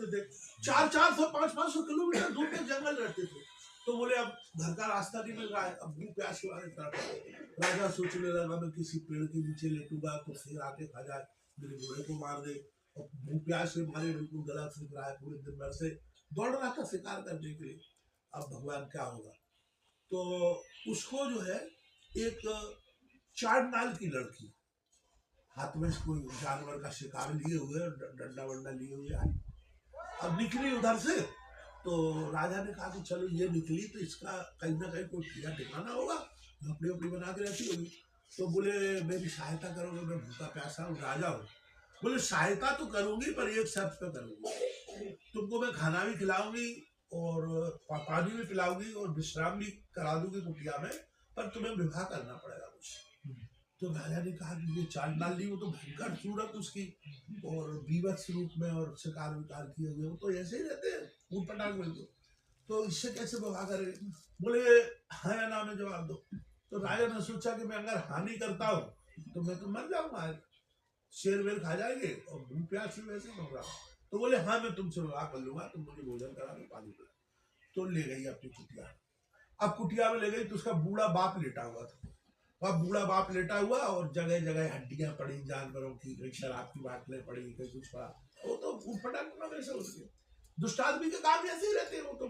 करते थे, 400 500 किलोमीटर दूर तक जंगल रहते थे। तो बोले अब घर का रास्ता नहीं मिल रहा है, अब भूख प्यास के मारे तड़प। राजा सोचने लगा मैं किसी पेड़ के नीचे लेटूंगा तो शेर आके खा जाए, मेरे घोड़े को मार दे। और भूख प्यास से मारे बिल्कुल गला सूख रहा है, पूरे दिन भर से दौड़ रहा था शिकार करने के लिए। अब भगवान क्या होगा। तो उसको जो है एक 4 नाल की लड़की हाथ में कोई जानवर का शिकार लिए हुए, डंडा वंडा लिए हुए आई। अब निकली उधर से, तो राजा ने कहा कि चलो ये निकली तो इसका कहीं ना कहीं कोई ठिया ठिकाना होगा, झोपड़ी वोपड़ी बना के रहती होगी। तो बोले मेरी सहायता करोगे, मैं भूखा प्यासा हूँ, राजा हूँ। बोले सहायता तो करूंगी पर एक शर्त पे करूंगी, तुमको मैं खाना भी खिलाऊंगी और पानी भी पिलाऊंगी और विश्राम भी करा दूंगी कुटिया में, पर तुम्हें विवाह करना पड़ेगा मुझसे। तो राजा ने कहा कि ये 4 नाल ली, वो तो भयंकर सूरत उसकी और बीभत्स रूप में और शिकार विकार किए हुए, वो तो ऐसे ही रहते हैं ऊट पटांग में। तो इससे कैसे विवाह करेंगे। बोले हाँ या ना में जवाब दो। तो राजा ने सोचा कि मैं अगर हानि करता हूँ तो मैं तो मर जाऊंगा, शेर वेर खा जाएंगे और भूख प्यास से वैसे मर रहा। तो बोले हाँ मैं तुमसे विवाह कर लूंगा, तुम मुझे भोजन करा दो, पानी पिला। तो ले गई अपनी कुटिया। अब कुटिया में ले गई तो उसका बूढ़ा बाप लेटा हुआ था। वह बूढ़ा बाप लेटा हुआ और जगह जगह हड्डियां पड़ी जानवरों की, कहीं शराब की बाटलें पड़ी, कहीं कुछ पड़ा। वो तो फटाक वैसे हो गए। दुष्ट आदमी के काम ऐसे ही रहते हैं, वो तो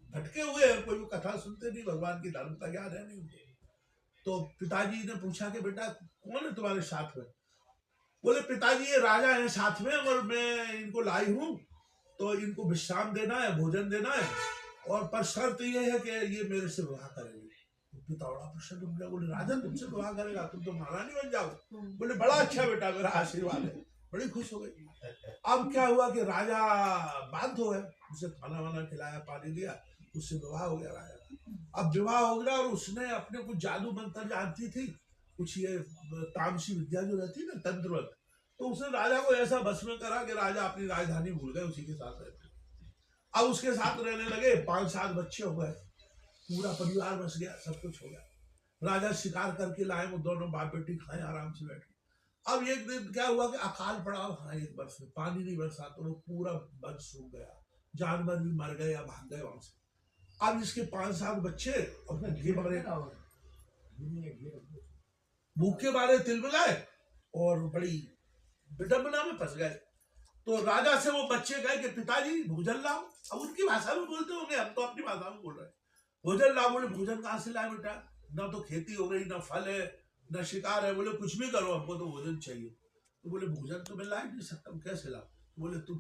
भटके हुए हैं, कोई कथा सुनते नहीं, भगवान की धर्म का ज्ञान है नहीं उनको। तो पिताजी ने पूछा कि बेटा कौन है तुम्हारे साथ में। बोले पिताजी ये राजा है साथ में और मैं इनको लाई हूँ, तो इनको विश्राम देना है, भोजन देना है, और पर शर्त ये है कि ये मेरे से विवाह करेंगे। पिता बड़ा प्रसन्न हो गया, बोले राजा तुमसे विवाह करेगा, तुम तो महारानी बन जाओ। बोले बड़ा अच्छा बेटा, मेरा आशीर्वाद है। बड़ी खुश हो गई। अब क्या हुआ कि राजा बाध्य हो गए, उसे खाना वाना खिलाया, पानी दिया, उससे विवाह हो गया राजा का। अब विवाह हो गया और उसने अपने कुछ जादू मंत्र जानती थी, कुछ ये तामसी विद्या जो रहती ना, तंत्र, तो उसने राजा को ऐसा बस में करा कि राजा अपनी राजधानी भूल गए, उसी के साथ रहते। अब उसके साथ रहने लगे, 5-7 बच्चे हो गए, पूरा परिवार बस गया, सब कुछ हो गया। राजा शिकार करके लाए, वो दोनों बाप बेटी खाए आराम से बैठे। अब एक दिन क्या हुआ कि अकाल पड़ा, हाँ एक वर्ष में पानी नहीं बरसा, तो वो पूरा वन सूख गया, जानवर भी मर गए या भाग गए वहां से। अब इसके 5-7 बच्चे अपने भूखे मारे तिलमिलाए और बड़ी विडंबना में फंस गए। तो राजा से वो बच्चे गए कि पिताजी भोजन लाओ। अब उनकी भाषा में बोलते होंगे, हम तो अपनी भाषा में बोल रहे हैं। भोजन लाओ। बोले भोजन कहाँ से लाए बेटा, ना तो खेती हो गई, ना फल है, ना शिकार है। बोले कुछ भी करो, हमको तो भोजन चाहिए। तो बोले भोजन तो मैं ला ही नहीं सकता, कैसे लाओ। बोले तुम